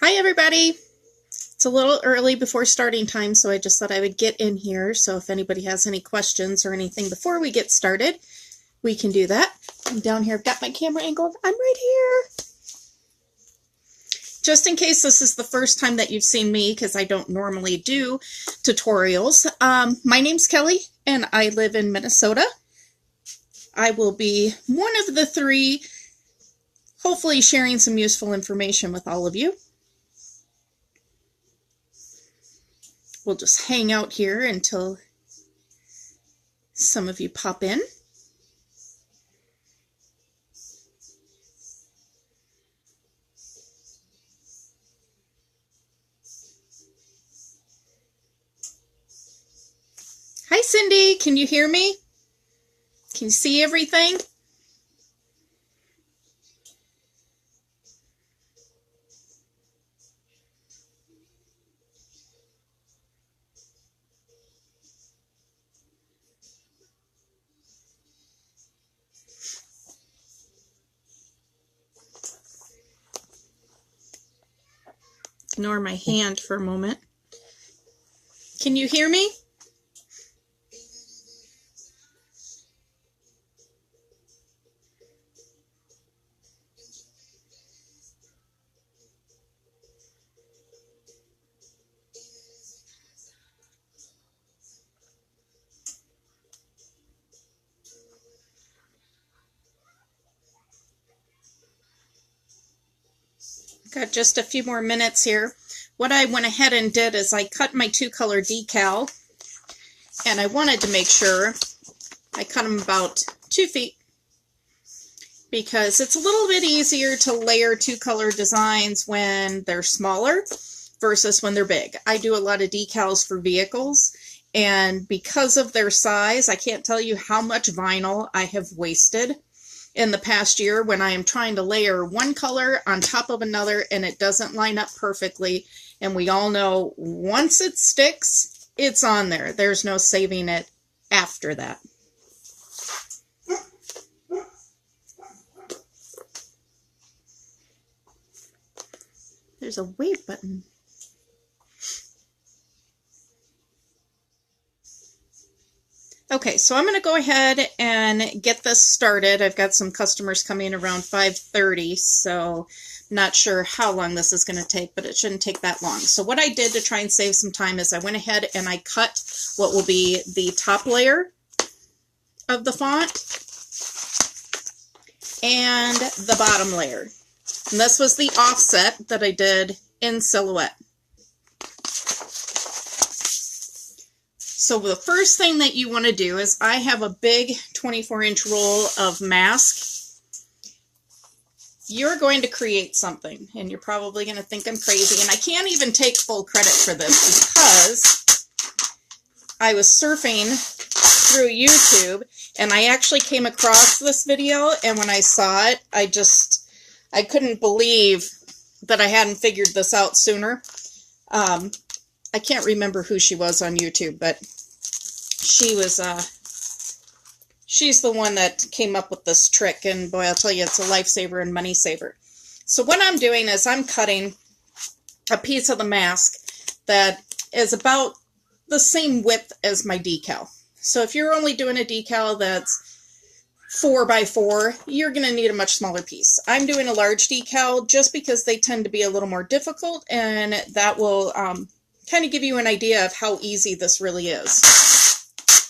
Hi everybody! It's a little early before starting time, so I just thought I would get in here. So if anybody has any questions or anything before we get started, we can do that. I'm down here, I've got my camera angled. I'm right here! Just in case this is the first time that you've seen me, because I don't normally do tutorials. My name's Kelly, and I live in Minnesota. I will be one of the three, hopefully sharing some useful information with all of you. We'll just hang out here until some of you pop in. Hi Cindy, can you hear me? Can you see everything? Ignore my hand for a moment. Can you hear me? Got just a few more minutes here. What I went ahead and did is I cut my two-color decal, and I wanted to make sure I cut them about 2 feet because it's a little bit easier to layer two-color designs when they're smaller versus when they're big. I do a lot of decals for vehicles, and because of their size, I can't tell you how much vinyl I have wasted in the past year when I am trying to layer one color on top of another and it doesn't line up perfectly. And we all know once it sticks, it's on there. There's no saving it after that. There's a wave button. Okay, so I'm going to go ahead and get this started. I've got some customers coming around 5:30, so not sure how long this is going to take, but it shouldn't take that long. So what I did to try and save some time is I went ahead and I cut what will be the top layer of the font and the bottom layer. And this was the offset that I did in Silhouette. So the first thing that you want to do is I have a big 24-inch roll of mask. You're going to create something, and you're probably going to think I'm crazy, and I can't even take full credit for this because I was surfing through YouTube, and I actually came across this video, and when I saw it, I couldn't believe that I hadn't figured this out sooner. I can't remember who she was on YouTube, but she's the one that came up with this trick, and boy, I'll tell you, it's a lifesaver and money saver. So what I'm doing is I'm cutting a piece of the mask that is about the same width as my decal. So if you're only doing a decal that's 4x4, you're going to need a much smaller piece. I'm doing a large decal just because they tend to be a little more difficult, and that will kind of give you an idea of how easy this really is.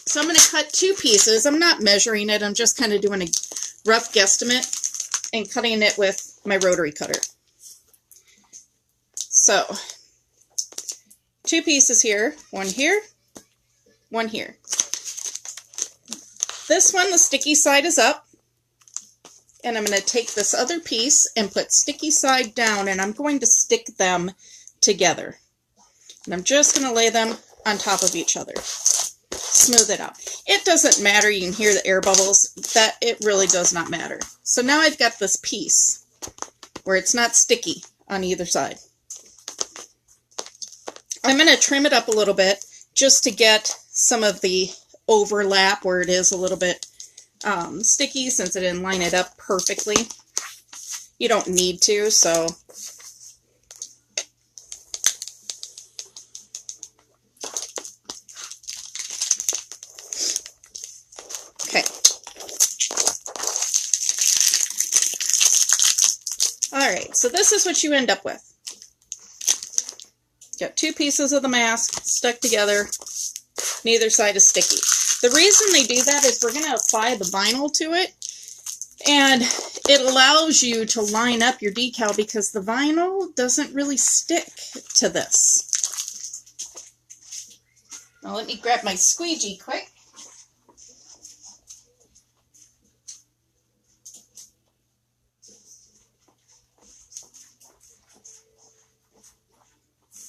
So I'm going to cut 2 pieces. I'm not measuring it. I'm just kind of doing a rough guesstimate and cutting it with my rotary cutter. So 2 pieces here, one here, one here. This one, the sticky side is up, and I'm going to take this other piece and put sticky side down, and I'm going to stick them together. And I'm just going to lay them on top of each other. Smooth it out. It doesn't matter. You can hear the air bubbles. It really does not matter. So now I've got this piece where it's not sticky on either side. I'm going to trim it up a little bit just to get some of the overlap where it is a little bit sticky since it didn't line it up perfectly. You don't need to, so Alright, so this is what you end up with. Got two pieces of the mask stuck together. Neither side is sticky. The reason they do that is we're going to apply the vinyl to it. And it allows you to line up your decal because the vinyl doesn't really stick to this. Now let me grab my squeegee quick.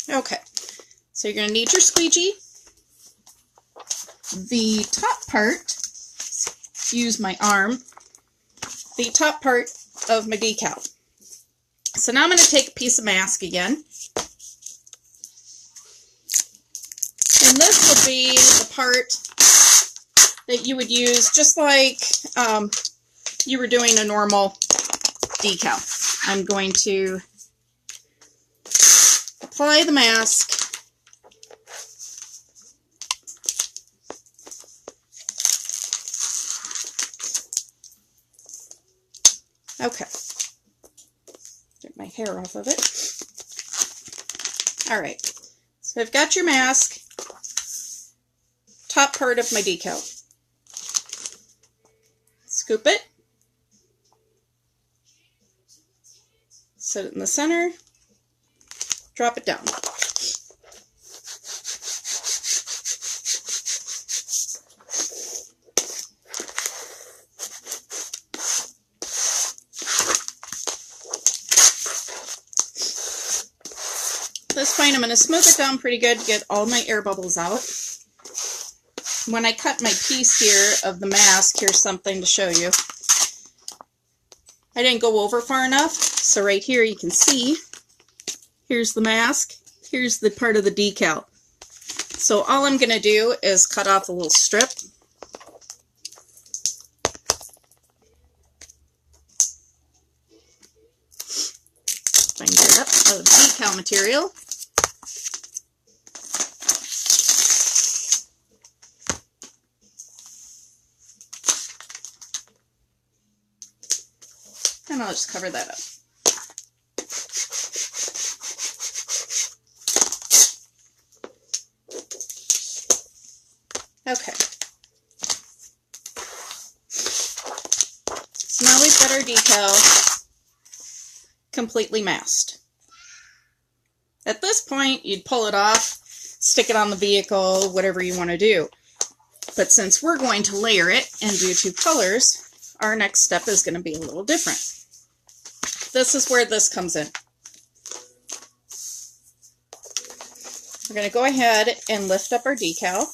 Okay, so you're going to need your squeegee. The top part, use my arm, the top part of my decal. So now I'm going to take a piece of mask again. And this will be the part that you would use just like you were doing a normal decal. I'm going to apply the mask. Okay. Get my hair off of it. Alright. So I've got your mask. Top part of my decal. Scoop it. Set it in the center. Drop it down. At this point, I'm going to smooth it down pretty good to get all my air bubbles out. When I cut my piece here of the mask, here's something to show you. I didn't go over far enough, so right here you can see, here's the mask, here's the part of the decal. So all I'm going to do is cut off a little strip. If I can get it up out of decal material. And I'll just cover that up. Okay. So now we've got our decal completely masked. At this point, you'd pull it off, stick it on the vehicle, whatever you want to do. But since we're going to layer it and do two colors, our next step is going to be a little different. This is where this comes in. We're going to go ahead and lift up our decal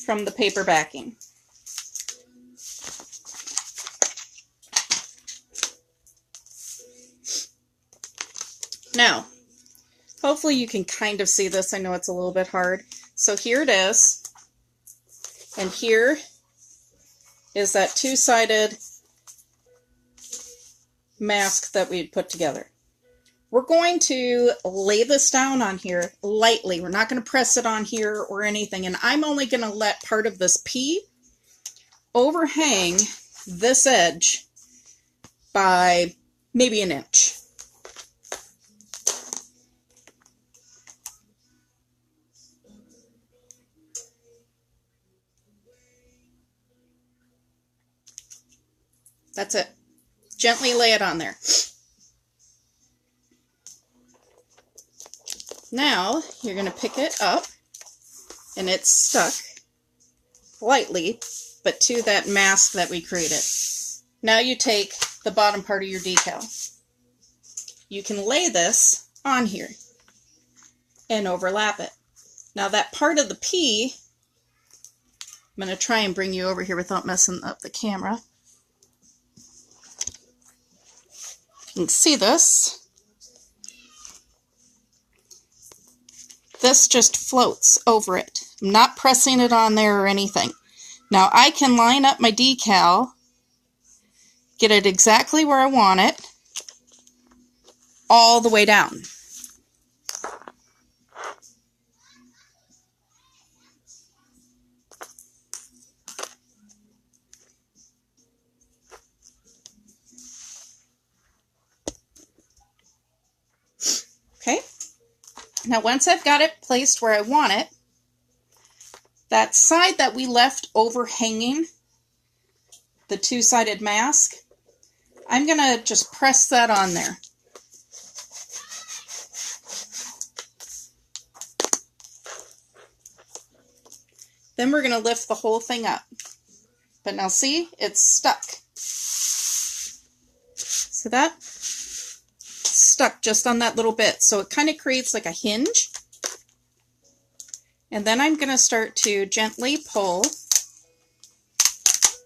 from the paper backing. Now, hopefully you can kind of see this. I know it's a little bit hard. So here it is, and here is that two-sided mask that we put together. We're going to lay this down on here lightly. We're not going to press it on here or anything, and I'm only going to let part of this P overhang this edge by maybe an inch. That's it. Gently lay it on there. Now, you're going to pick it up, and it's stuck lightly, but to that mask that we created. Now you take the bottom part of your decal. You can lay this on here and overlap it. Now that part of the P, I'm going to try and bring you over here without messing up the camera. You can see this. This just floats over it. I'm not pressing it on there or anything. Now I can line up my decal, get it exactly where I want it, all the way down. Now once I've got it placed where I want it, that side that we left overhanging the two-sided mask, I'm going to just press that on there. Then we're going to lift the whole thing up. But now see, it's stuck. So that's stuck just on that little bit. So it kind of creates like a hinge. And then I'm going to start to gently pull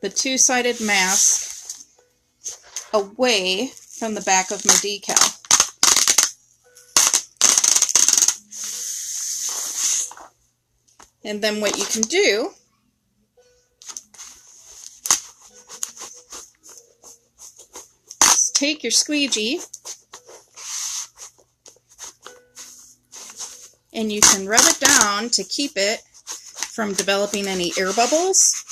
the two-sided mask away from the back of my decal. And then what you can do is take your squeegee and you can rub it down to keep it from developing any air bubbles.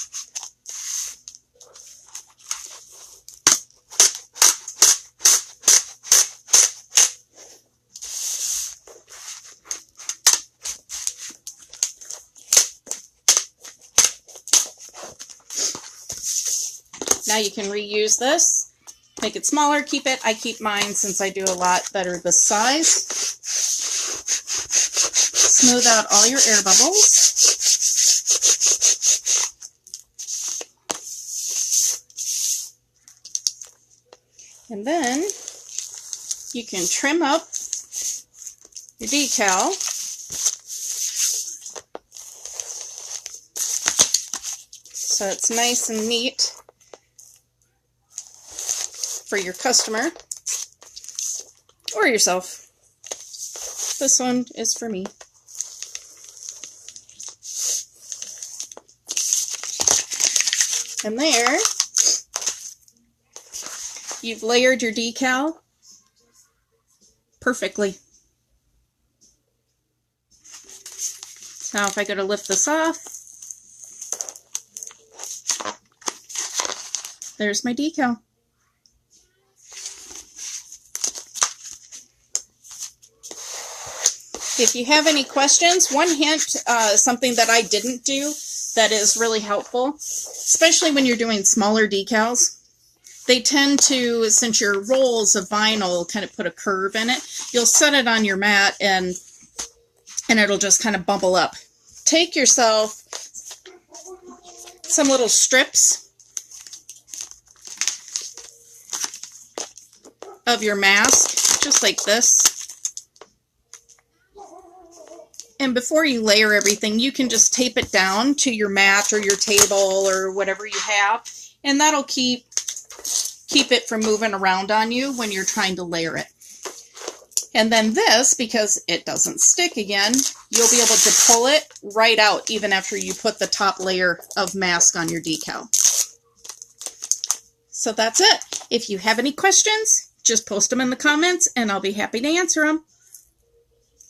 Now you can reuse this, make it smaller, keep it. I keep mine since I do a lot that are this size. Smooth out all your air bubbles. And then you can trim up your decal. So it's nice and neat for your customer or yourself. This one is for me. And there, you've layered your decal perfectly. Now if I go to lift this off, there's my decal. If you have any questions, one hint, something that I didn't do that is really helpful, especially when you're doing smaller decals, they tend to, since your rolls of vinyl kind of put a curve in it, you'll set it on your mat and it'll just kind of bubble up. Take yourself some little strips of your mask, just like this. And before you layer everything, you can just tape it down to your mat or your table or whatever you have, and that'll keep it from moving around on you when you're trying to layer it. And then this, because it doesn't stick again, you'll be able to pull it right out even after you put the top layer of mask on your decal. So that's it. If you have any questions, just post them in the comments and I'll be happy to answer them.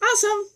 Awesome!